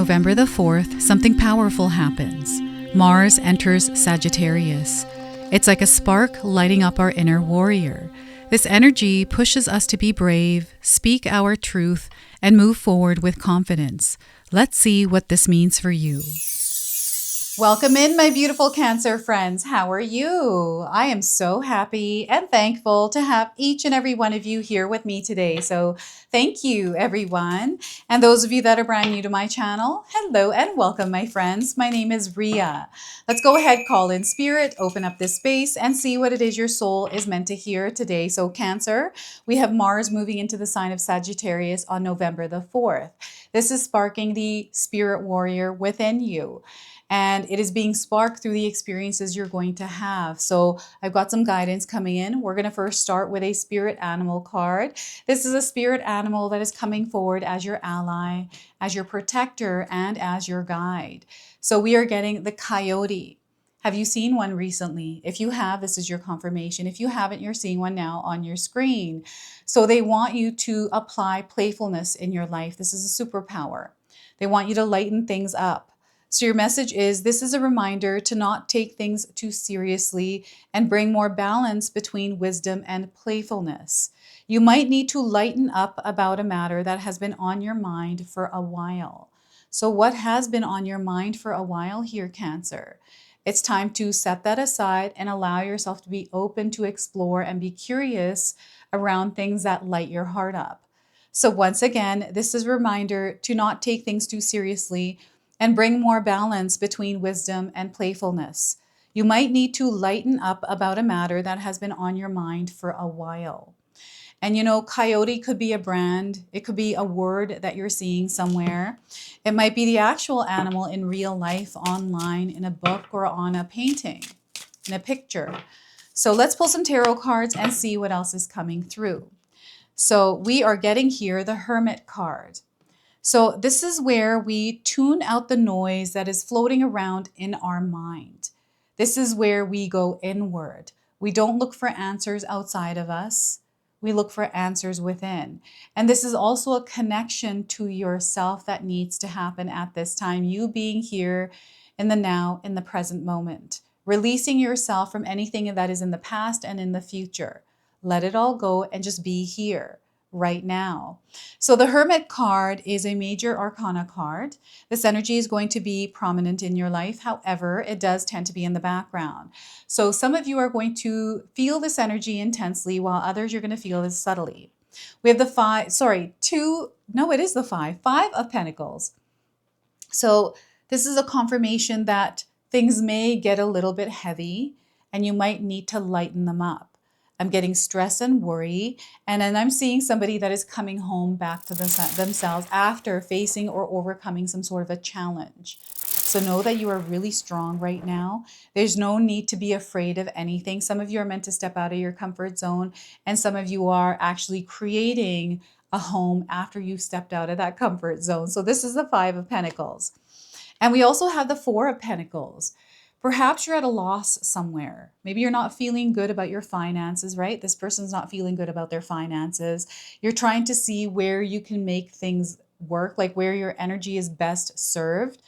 November the 4th, something powerful happens. Mars enters Sagittarius. It's like a spark lighting up our inner warrior. This energy pushes us to be brave, speak our truth, and move forward with confidence. Let's see what this means for you. Welcome in, my beautiful Cancer friends. How are you? I am so happy and thankful to have each and every one of you here with me today. So thank you, everyone. And those of you that are brand new to my channel, hello and welcome, my friends. My name is Ria. Let's go ahead, call in spirit, open up this space, and see what it is your soul is meant to hear today. So Cancer, we have Mars moving into the sign of Sagittarius on November the 4th. This is sparking the spirit warrior within you. And it is being sparked through the experiences you're going to have. So I've got some guidance coming in. We're going to first start with a spirit animal card. This is a spirit animal that is coming forward as your ally, as your protector, and as your guide. So we are getting the coyote. Have you seen one recently? If you have, this is your confirmation. If you haven't, you're seeing one now on your screen. So they want you to apply playfulness in your life. This is a superpower. They want you to lighten things up. So your message is, this is a reminder to not take things too seriously and bring more balance between wisdom and playfulness. You might need to lighten up about a matter that has been on your mind for a while. So what has been on your mind for a while here, Cancer? It's time to set that aside and allow yourself to be open to explore and be curious around things that light your heart up. So once again, this is a reminder to not take things too seriously and bring more balance between wisdom and playfulness. You might need to lighten up about a matter that has been on your mind for a while. And you know, coyote could be a brand. It could be a word that you're seeing somewhere. It might be the actual animal in real life, online, in a book, or on a painting, in a picture. So let's pull some tarot cards and see what else is coming through. So we are getting here the Hermit card. So this is where we tune out the noise that is floating around in our mind. This is where we go inward. We don't look for answers outside of us. We look for answers within. And this is also a connection to yourself that needs to happen at this time. You being here in the now, in the present moment. Releasing yourself from anything that is in the past and in the future. Let it all go and just be here right now. So the Hermit card is a major arcana card. This energy is going to be prominent in your life. However, it does tend to be in the background. So some of you are going to feel this energy intensely, while others you're going to feel this subtly. We have the five of Pentacles. So this is a confirmation that things may get a little bit heavy and you might need to lighten them up. I'm getting stress and worry, and then I'm seeing somebody that is coming home back to themselves after facing or overcoming some sort of a challenge. So know that you are really strong right now. There's no need to be afraid of anything. Some of you are meant to step out of your comfort zone, and some of you are actually creating a home after you stepped out of that comfort zone. So this is the Five of Pentacles. And we also have the Four of Pentacles. Perhaps you're at a loss somewhere. Maybe you're not feeling good about your finances, right? This person's not feeling good about their finances. You're trying to see where you can make things work, like where your energy is best served,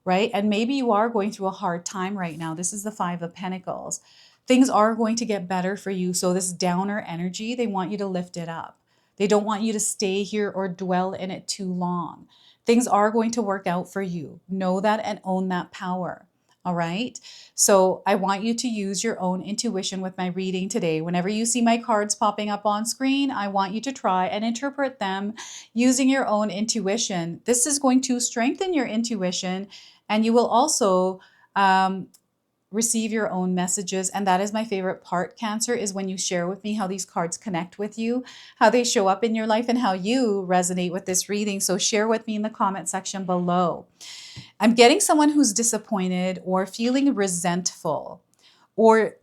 right? And maybe you are going through a hard time right now. This is the Five of Pentacles. Things are going to get better for you. So this downer energy, they want you to lift it up. They don't want you to stay here or dwell in it too long. Things are going to work out for you. Know that and own that power. All right. So I want you to use your own intuition with my reading today. Whenever you see my cards popping up on screen, I want you to try and interpret them using your own intuition. This is going to strengthen your intuition, and you will also receive your own messages. And that is my favorite part, Cancer, is when you share with me how these cards connect with you, how they show up in your life, and how you resonate with this reading. So share with me in the comment section below. I'm getting someone who's disappointed or feeling resentful, or,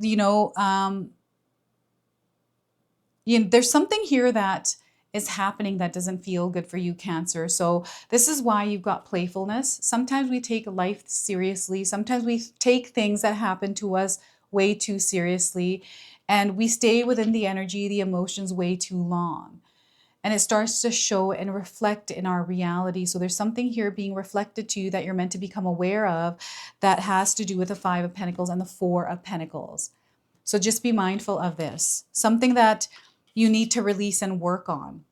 there's something here that is happening that doesn't feel good for you, Cancer. So this is why you've got playfulness. Sometimes we take life seriously. Sometimes we take things that happen to us way too seriously, and we stay within the energy, the emotions way too long. and it starts to show and reflect in our reality. So there's something here being reflected to you that you're meant to become aware of that has to do with the Five of Pentacles and the Four of Pentacles. So just be mindful of this, something that you need to release and work on.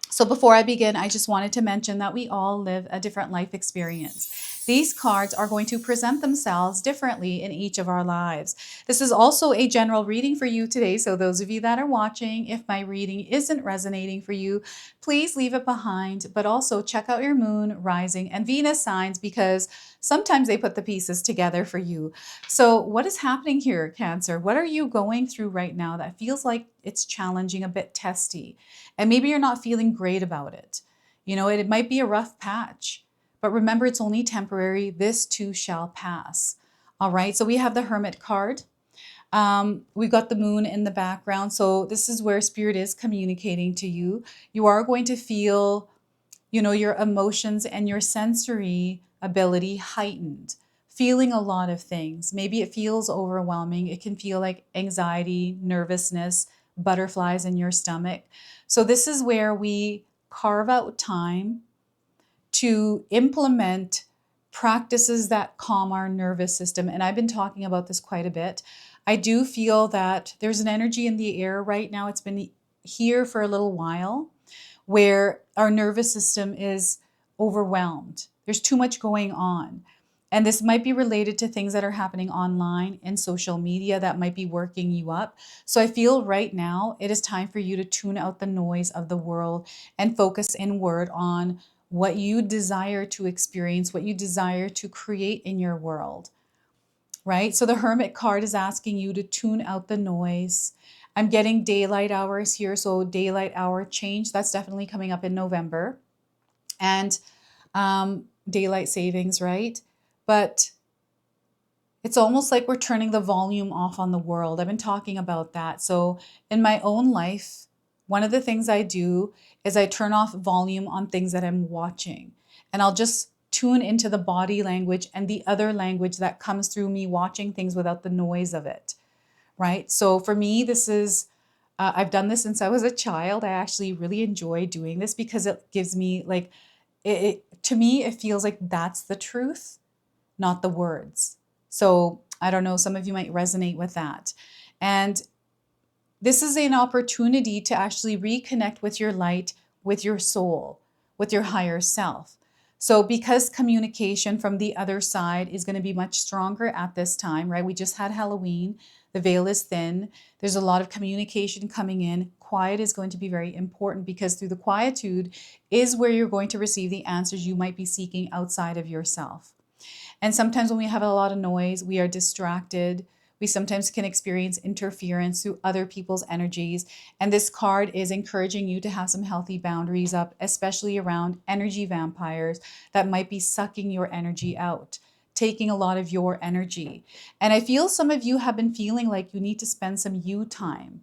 So before I begin, I just wanted to mention that we all live a different life experience. These cards are going to present themselves differently in each of our lives. This is also a general reading for you today. So those of you that are watching, if my reading isn't resonating for you, please leave it behind, but also check out your moon, rising, and Venus signs, because sometimes they put the pieces together for you. So what is happening here, Cancer? What are you going through right now that feels like it's challenging, a bit testy? And maybe you're not feeling great about it. You know, it might be a rough patch, but remember, it's only temporary. This too shall pass. All right. So we have the Hermit card. We got the moon in the background. So this is where Spirit is communicating to you. You are going to feel, you know, your emotions and your sensory ability heightened, feeling a lot of things. Maybe it feels overwhelming. It can feel like anxiety, nervousness, butterflies in your stomach. So this is where we carve out time to implement practices that calm our nervous system. And I've been talking about this quite a bit. I do feel that there's an energy in the air right now. It's been here for a little while where our nervous system is overwhelmed. There's too much going on. And this might be related to things that are happening online and social media that might be working you up. So I feel right now it is time for you to tune out the noise of the world and focus inward on what you desire to experience, what you desire to create in your world, right? So the Hermit card is asking you to tune out the noise. I'm getting daylight hours here. So daylight hour change, that's definitely coming up in November. And daylight savings, right? But it's almost like we're turning the volume off on the world. I've been talking about that. So in my own life, one of the things I do is I turn off volume on things that I'm watching. And I'll just tune into the body language and the other language that comes through me watching things without the noise of it, right? So for me, this is, I've done this since I was a child. I actually really enjoy doing this because it gives me like, to me, it feels like that's the truth, not the words. So I don't know, some of you might resonate with that. And this is an opportunity to actually reconnect with your light, with your soul, with your higher self. So because communication from the other side is going to be much stronger at this time, right? We just had Halloween. The veil is thin. There's a lot of communication coming in. Quiet is going to be very important because through the quietude is where you're going to receive the answers you might be seeking outside of yourself. And sometimes when we have a lot of noise, we are distracted. We sometimes can experience interference through other people's energies. And this card is encouraging you to have some healthy boundaries up, especially around energy vampires that might be sucking your energy out, taking a lot of your energy. And I feel some of you have been feeling like you need to spend some you time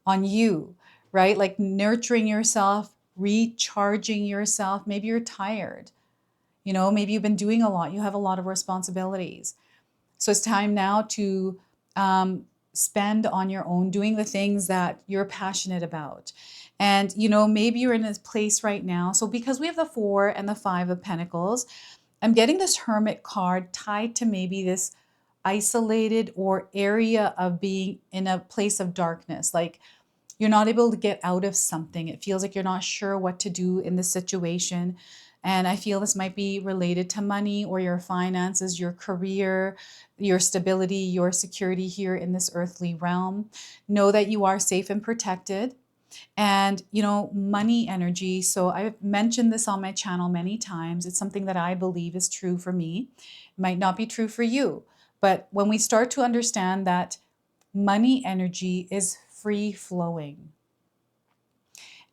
on you, right? Like nurturing yourself, recharging yourself. Maybe you're tired. You know, maybe you've been doing a lot. You have a lot of responsibilities. So it's time now to spend on your own, doing the things that you're passionate about. And, you know, maybe you're in this place right now. So because we have the Four and the Five of Pentacles, I'm getting this Hermit card tied to maybe this isolated or area of being in a place of darkness. Like you're not able to get out of something. It feels like you're not sure what to do in this situation. And I feel this might be related to money or your finances, your career, your stability, your security here in this earthly realm. Know that you are safe and protected. And, you know, money energy. So I've mentioned this on my channel many times. It's something that I believe is true for me. It might not be true for you. But when we start to understand that money energy is free flowing,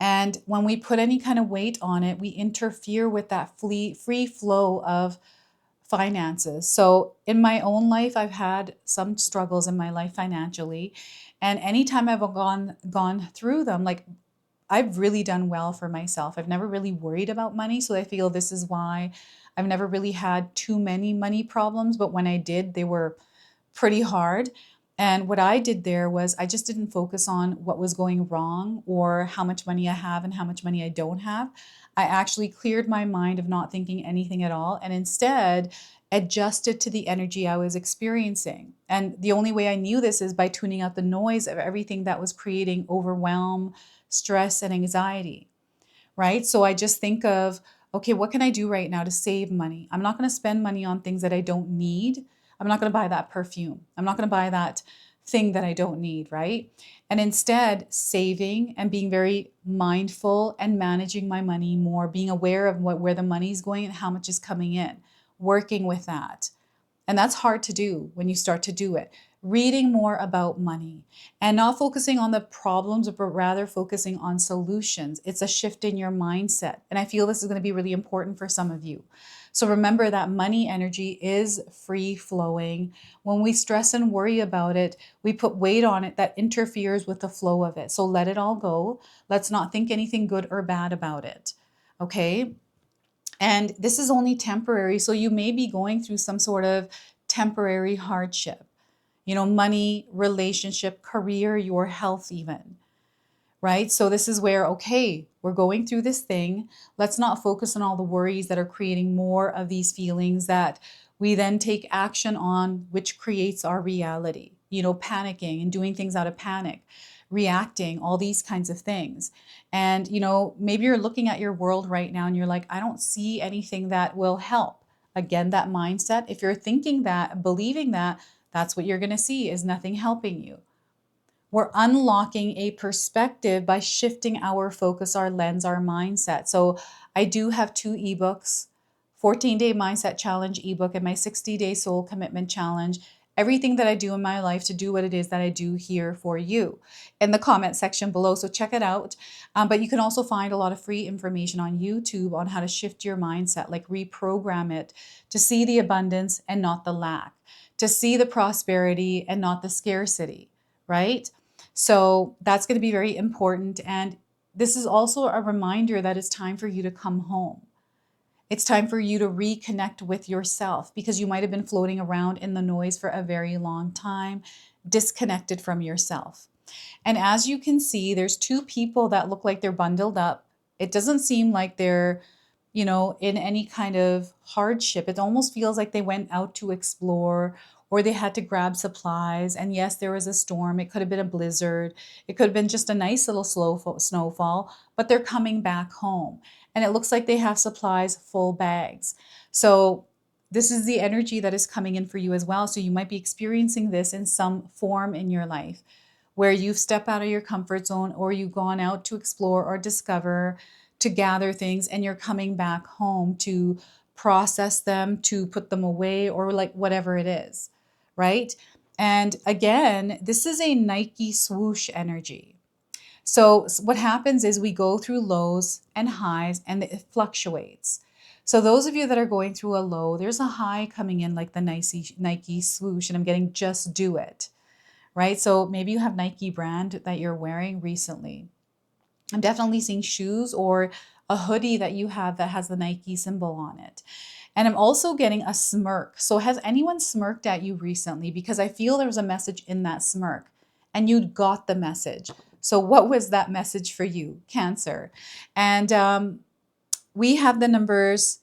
and when we put any kind of weight on it, we interfere with that free flow of finances. So in my own life, I've had some struggles in my life financially. And anytime I've gone through them, like I've really done well for myself. I've never really worried about money. So I feel this is why I've never really had too many money problems. But when I did, they were pretty hard. And what I did there was I just didn't focus on what was going wrong or how much money I have and how much money I don't have. I actually cleared my mind of not thinking anything at all and instead adjusted to the energy I was experiencing. And the only way I knew this is by tuning out the noise of everything that was creating overwhelm, stress, and anxiety, right? So I just think of, okay, what can I do right now to save money? I'm not going to spend money on things that I don't need. I'm not going to buy that perfume. I'm not going to buy that thing that I don't need, right? And instead, saving and being very mindful and managing my money more, being aware of where the money's going and how much is coming in, working with that. And that's hard to do when you start to do it. Reading more about money and not focusing on the problems, but rather focusing on solutions. It's a shift in your mindset. And I feel this is going to be really important for some of you. So remember that money energy is free flowing. When we stress and worry about it, we put weight on it that interferes with the flow of it. So let it all go. Let's not think anything good or bad about it. Okay? And this is only temporary. So you may be going through some sort of temporary hardship, money, relationship, career, your health, even, right? So this is where, okay, we're going through this thing. Let's not focus on all the worries that are creating more of these feelings that we then take action on, which creates our reality, panicking and doing things out of panic, reacting, all these kinds of things. And, maybe you're looking at your world right now and you're like, I don't see anything that will help. Again, that mindset, if you're thinking that, believing that, that's what you're going to see is nothing helping you. We're unlocking a perspective by shifting our focus, our lens, our mindset. So I do have 2 ebooks, 14-day mindset challenge ebook and my 60-day soul commitment challenge. Everything that I do in my life to do what it is that I do here for you in the comment section below. So check it out. But you can also find a lot of free information on YouTube on how to shift your mindset, like reprogram it to see the abundance and not the lack, to see the prosperity and not the scarcity, right? So that's going to be very important. And this is also a reminder that it's time for you to come home. It's time for you to reconnect with yourself because you might have been floating around in the noise for a very long time, disconnected from yourself. And as you can see, there's 2 people that look like they're bundled up. It doesn't seem like they're, in any kind of hardship. It almost feels like they went out to explore or they had to grab supplies. And yes, there was a storm. It could have been a blizzard. It could have been just a nice little snowfall, but they're coming back home. And it looks like they have supplies, full bags. So this is the energy that is coming in for you as well. So you might be experiencing this in some form in your life where you've stepped out of your comfort zone or you've gone out to explore or discover, to gather things, and you're coming back home to process them, to put them away, or like whatever it is, right? And again, this is a Nike swoosh energy. So what happens is we go through lows and highs and it fluctuates. So those of you that are going through a low, there's a high coming in like the Nike swoosh, and I'm getting just do it, right? So maybe you have Nike brand that you're wearing recently. I'm definitely seeing shoes or a hoodie that you have that has the Nike symbol on it. And I'm also getting a smirk. So has anyone smirked at you recently? Because I feel there was a message in that smirk and you got the message. So what was that message for you, Cancer? And we have the numbers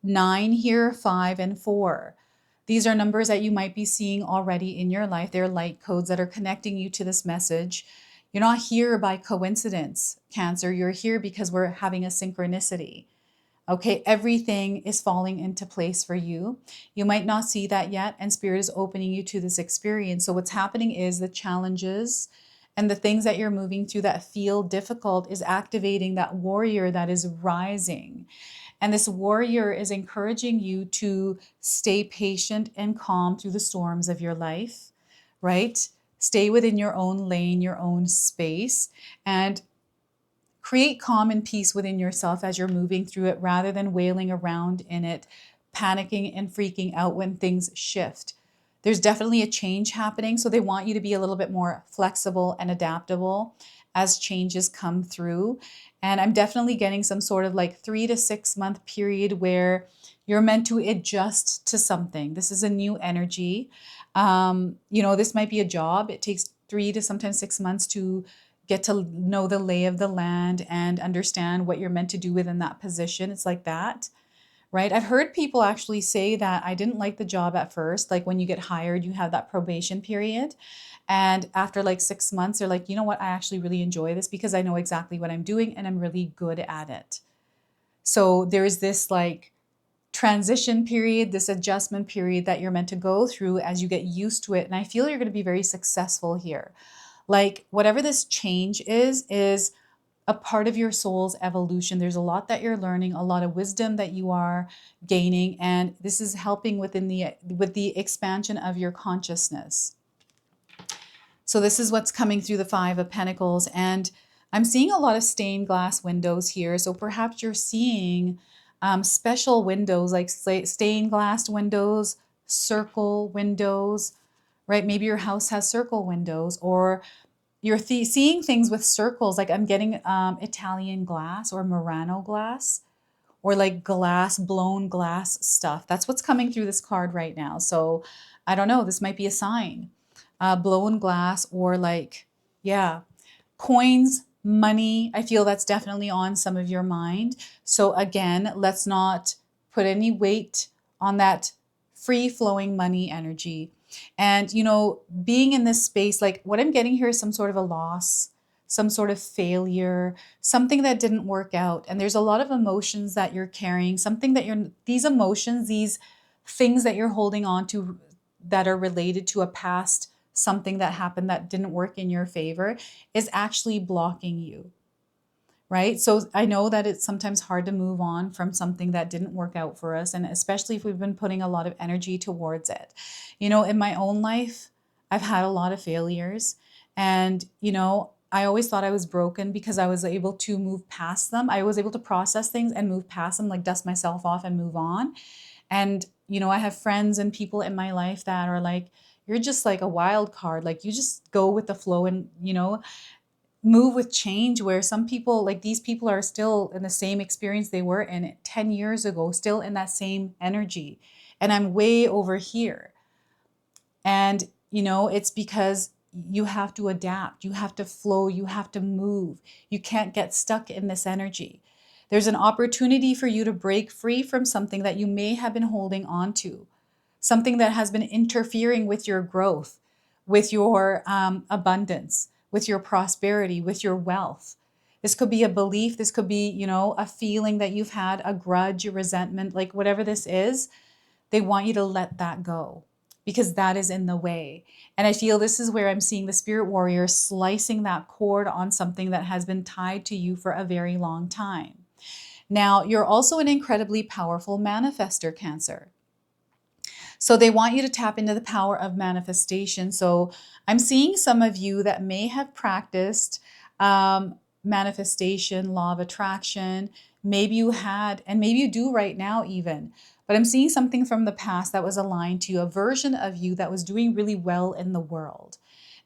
9 here, 5, and 4. These are numbers that you might be seeing already in your life. They're light codes that are connecting you to this message. You're not here by coincidence, Cancer. You're here because we're having a synchronicity. Okay, everything is falling into place for you. You might not see that yet, and Spirit is opening you to this experience. So what's happening is the challenges and the things that you're moving through that feel difficult is activating that warrior that is rising. And this warrior is encouraging you to stay patient and calm through the storms of your life, right? Stay within your own lane, your own space, and create calm and peace within yourself as you're moving through it rather than wailing around in it, panicking and freaking out when things shift. There's definitely a change happening, so they want you to be a little bit more flexible and adaptable as changes come through. And I'm definitely getting some sort of like 3 to 6 month period where You're meant to adjust to something. This is a new energy. This might be a job. It takes 3 to sometimes 6 months to get to know the lay of the land and understand what you're meant to do within that position. It's like that, right? I've heard people actually say that I didn't like the job at first. Like when you get hired, you have that probation period. And after like 6 months, they're like, you know what? I actually really enjoy this because I know exactly what I'm doing and I'm really good at it. So there's this like transition period, this adjustment period that you're meant to go through as you get used to it. And I feel you're going to be very successful here. Like whatever this change is a part of your soul's evolution. There's a lot that you're learning, a lot of wisdom that you are gaining, and this is helping with the expansion of your consciousness. So this is what's coming through the Five of Pentacles, and I'm seeing a lot of stained glass windows here. So perhaps you're seeing special windows like stained glass windows, circle windows, right? Maybe your house has circle windows, or you're seeing things with circles. Like I'm getting Italian glass or Murano glass, or like blown glass stuff. That's what's coming through this card right now. So I don't know, this might be a sign. Blown glass, or like, yeah, coins, money. I feel that's definitely on some of your mind. So again, let's not put any weight on that free flowing money energy. And, being in this space, like what I'm getting here is some sort of a loss, some sort of failure, something that didn't work out. And there's a lot of emotions that you're carrying, these emotions, these things that you're holding on to that are related to a past something that happened that didn't work in your favor is actually blocking you, right? So I know that it's sometimes hard to move on from something that didn't work out for us, and especially if we've been putting a lot of energy towards it. In my own life, I've had a lot of failures, and I always thought I was broken because I was able to move past them. I was able to process things and move past them, like dust myself off and move on. And I have friends and people in my life that are like, you're just like a wild card. Like you just go with the flow and, move with change, where some people, like these people, are still in the same experience they were in 10 years ago, still in that same energy. And I'm way over here. And, it's because you have to adapt, you have to flow, you have to move. You can't get stuck in this energy. There's an opportunity for you to break free from something that you may have been holding on to, something that has been interfering with your growth, with your abundance, with your prosperity, with your wealth. This could be a belief. This could be, a feeling that you've had, a grudge, a resentment, like whatever this is. They want you to let that go because that is in the way. And I feel this is where I'm seeing the spirit warrior slicing that cord on something that has been tied to you for a very long time. Now, you're also an incredibly powerful manifester, Cancer. So they want you to tap into the power of manifestation. So I'm seeing some of you that may have practiced manifestation, law of attraction. Maybe you had, and maybe you do right now even. But I'm seeing something from the past that was aligned to you, a version of you that was doing really well in the world.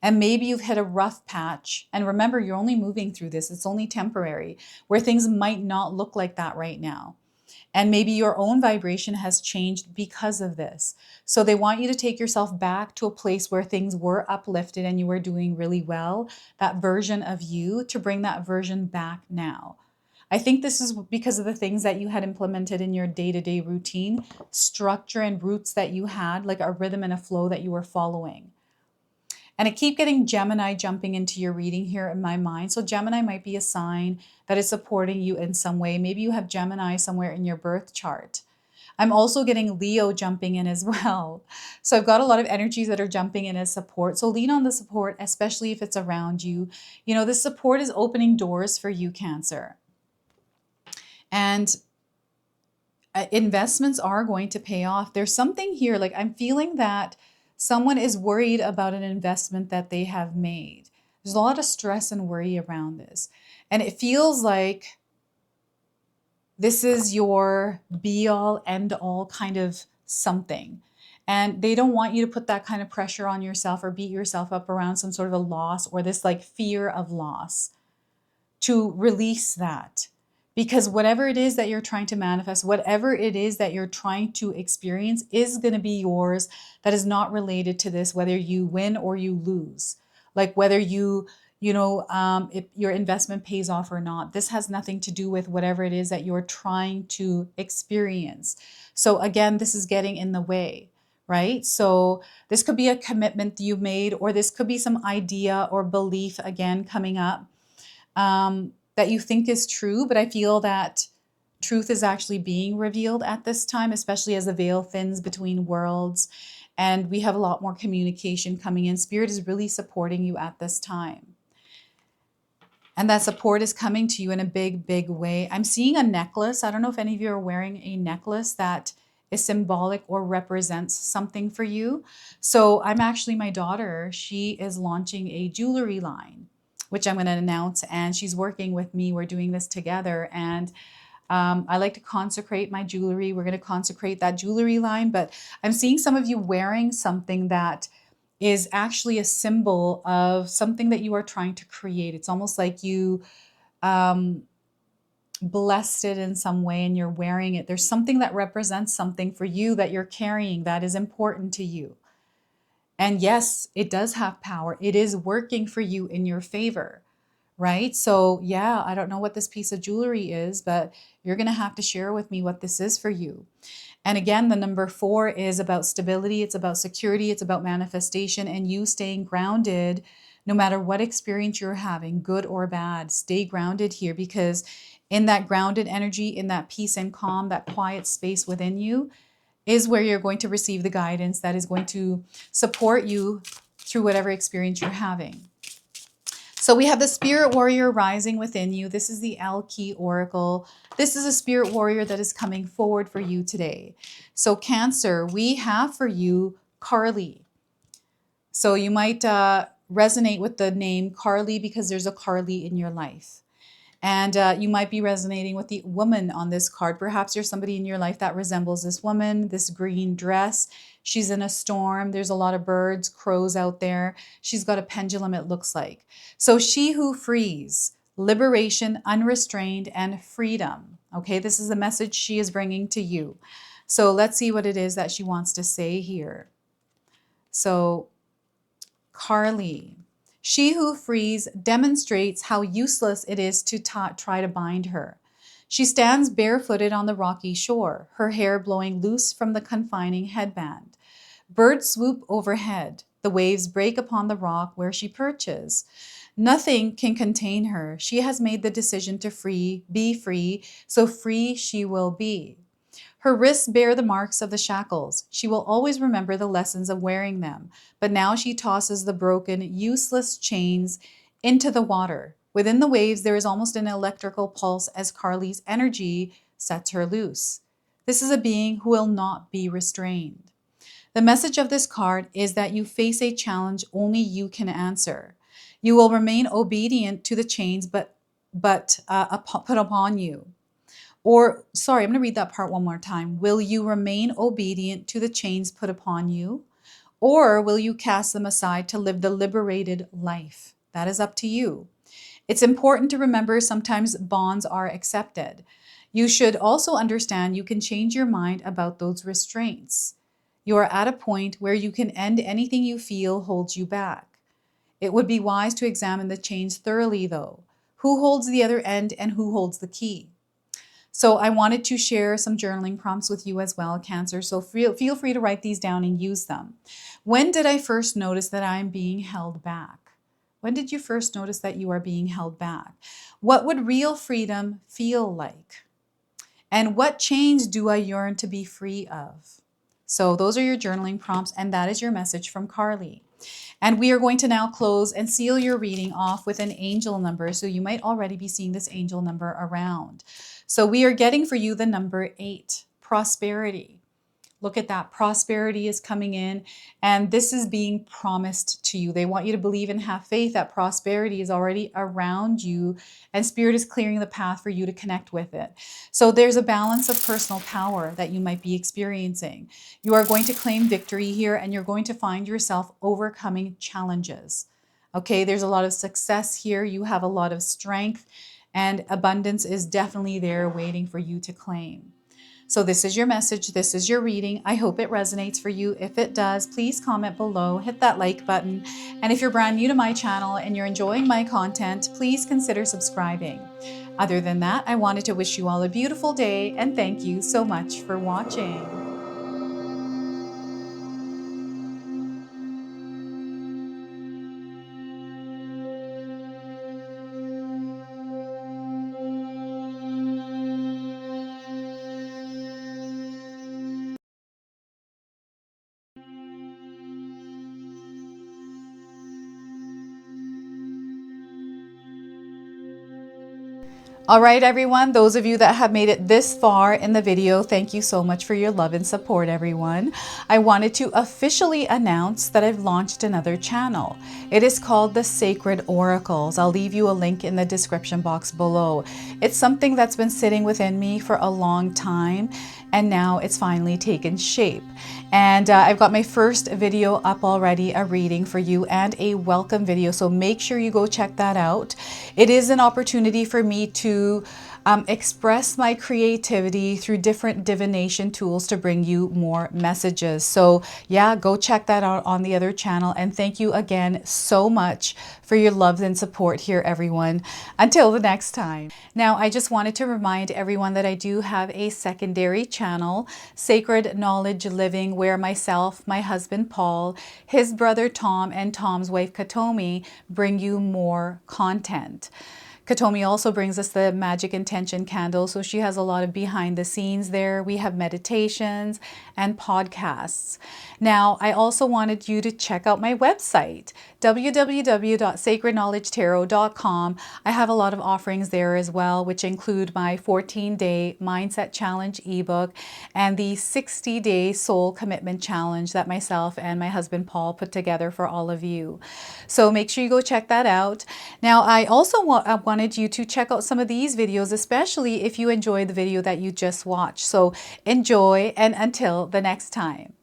And maybe you've hit a rough patch. And remember, you're only moving through this. It's only temporary, where things might not look like that right now. And maybe your own vibration has changed because of this. So they want you to take yourself back to a place where things were uplifted and you were doing really well, that version of you, to bring that version back now. I think this is because of the things that you had implemented in your day-to-day routine, structure and roots that you had, like a rhythm and a flow that you were following. And I keep getting Gemini jumping into your reading here in my mind. So Gemini might be a sign that is supporting you in some way. Maybe you have Gemini somewhere in your birth chart. I'm also getting Leo jumping in as well. So I've got a lot of energies that are jumping in as support. So lean on the support, especially if it's around you. This support is opening doors for you, Cancer. And investments are going to pay off. There's something here, like I'm feeling that someone is worried about an investment that they have made. There's a lot of stress and worry around this. And it feels like this is your be all, end all kind of something. And they don't want you to put that kind of pressure on yourself or beat yourself up around some sort of a loss or this like fear of loss. To release that, Because whatever it is that you're trying to manifest, whatever it is that you're trying to experience is going to be yours. That is not related to this, whether you win or you lose. Like whether if your investment pays off or not. This has nothing to do with whatever it is that you're trying to experience. So again, this is getting in the way, right? So this could be a commitment you made, or this could be some idea or belief again coming up. That you think is true, but I feel that truth is actually being revealed at this time, especially as the veil thins between worlds and we have a lot more communication coming in. Spirit is really supporting you at this time. And that support is coming to you in a big, big way. I'm seeing a necklace. I don't know if any of you are wearing a necklace that is symbolic or represents something for you. So my daughter, she is launching a jewelry line, which I'm going to announce, and she's working with me. We're doing this together, and I like to consecrate my jewelry. We're going to consecrate that jewelry line, but I'm seeing some of you wearing something that is actually a symbol of something that you are trying to create. It's almost like you blessed it in some way and you're wearing it. There's something that represents something for you that you're carrying that is important to you. And yes, it does have power. It is working for you in your favor, right? So yeah, I don't know what this piece of jewelry is, but you're going to have to share with me what this is for you. And again, the number 4 is about stability. It's about security. It's about manifestation and you staying grounded no matter what experience you're having, good or bad. Stay grounded here, because in that grounded energy, in that peace and calm, that quiet space within you is where you're going to receive the guidance that is going to support you through whatever experience you're having. So we have the Spirit Warrior rising within you. This is the L Key Oracle. This is a Spirit Warrior that is coming forward for you today. So Cancer, we have for you Carly. So you might resonate with the name Carly because there's a Carly in your life. And you might be resonating with the woman on this card. Perhaps there's somebody in your life that resembles this woman, this green dress. She's in a storm. There's a lot of birds, crows out there. She's got a pendulum, it looks like. So she who frees, liberation, unrestrained, and freedom. Okay, this is the message she is bringing to you. So let's see what it is that she wants to say here. So Carly. She who frees demonstrates how useless it is to try to bind her. She stands barefooted on the rocky shore, her hair blowing loose from the confining headband. Birds swoop overhead. The waves break upon the rock where she perches. Nothing can contain her. She has made the decision to be free, so free she will be. Her wrists bear the marks of the shackles. She will always remember the lessons of wearing them, but now she tosses the broken, useless chains into the water. Within the waves, there is almost an electrical pulse as Carly's energy sets her loose. This is a being who will not be restrained. The message of this card is that you face a challenge only you can answer. You will remain obedient to the chains put upon you. Or, sorry, I'm going to read that part one more time. Will you remain obedient to the chains put upon you? Or will you cast them aside to live the liberated life? That is up to you. It's important to remember sometimes bonds are accepted. You should also understand you can change your mind about those restraints. You are at a point where you can end anything you feel holds you back. It would be wise to examine the chains thoroughly, though. Who holds the other end and who holds the key? So I wanted to share some journaling prompts with you as well, Cancer. So feel free to write these down and use them. When did I first notice that I'm being held back? When did you first notice that you are being held back? What would real freedom feel like? And what chains do I yearn to be free of? So those are your journaling prompts, and that is your message from Carly. And we are going to now close and seal your reading off with an angel number. So you might already be seeing this angel number around. So we are getting for you the number 8, prosperity. Look at that. Prosperity is coming in, and this is being promised to you. They want you to believe and have faith that prosperity is already around you, and Spirit is clearing the path for you to connect with it. So there's a balance of personal power that you might be experiencing. You are going to claim victory here, and you're going to find yourself overcoming challenges. Okay, there's a lot of success here. You have a lot of strength, and abundance is definitely there waiting for you to claim. So this is your message. This is your reading. I hope it resonates for you. If it does, please comment below, hit that like button. And if you're brand new to my channel and you're enjoying my content, please consider subscribing. Other than that, I wanted to wish you all a beautiful day and thank you so much for watching. All right, everyone, those of you that have made it this far in the video, thank you so much for your love and support, everyone. I wanted to officially announce that I've launched another channel. It is called The Sacred Oracles. I'll leave you a link in the description box below. It's something that's been sitting within me for a long time, and now it's finally taken shape. And I've got my first video up already, a reading for you and a welcome video. So make sure you go check that out. It is an opportunity for me to express my creativity through different divination tools to bring you more messages. So yeah, go check that out on the other channel. And thank you again so much for your love and support here, everyone. Until the next time. Now, I just wanted to remind everyone that I do have a secondary channel, Sacred Knowledge Living, where myself, my husband Paul, his brother Tom, and Tom's wife Katomi bring you more content. Katomi also brings us the Magic Intention candle, so she has a lot of behind the scenes there. We have meditations and podcasts. Now, I also wanted you to check out my website, www.sacredknowledgetarot.com. I have a lot of offerings there as well, which include my 14-day Mindset Challenge ebook and the 60-day Soul Commitment Challenge that myself and my husband Paul put together for all of you. So make sure you go check that out. Now, I also wanted you to check out some of these videos, especially if you enjoyed the video that you just watched. So enjoy, and until the next time.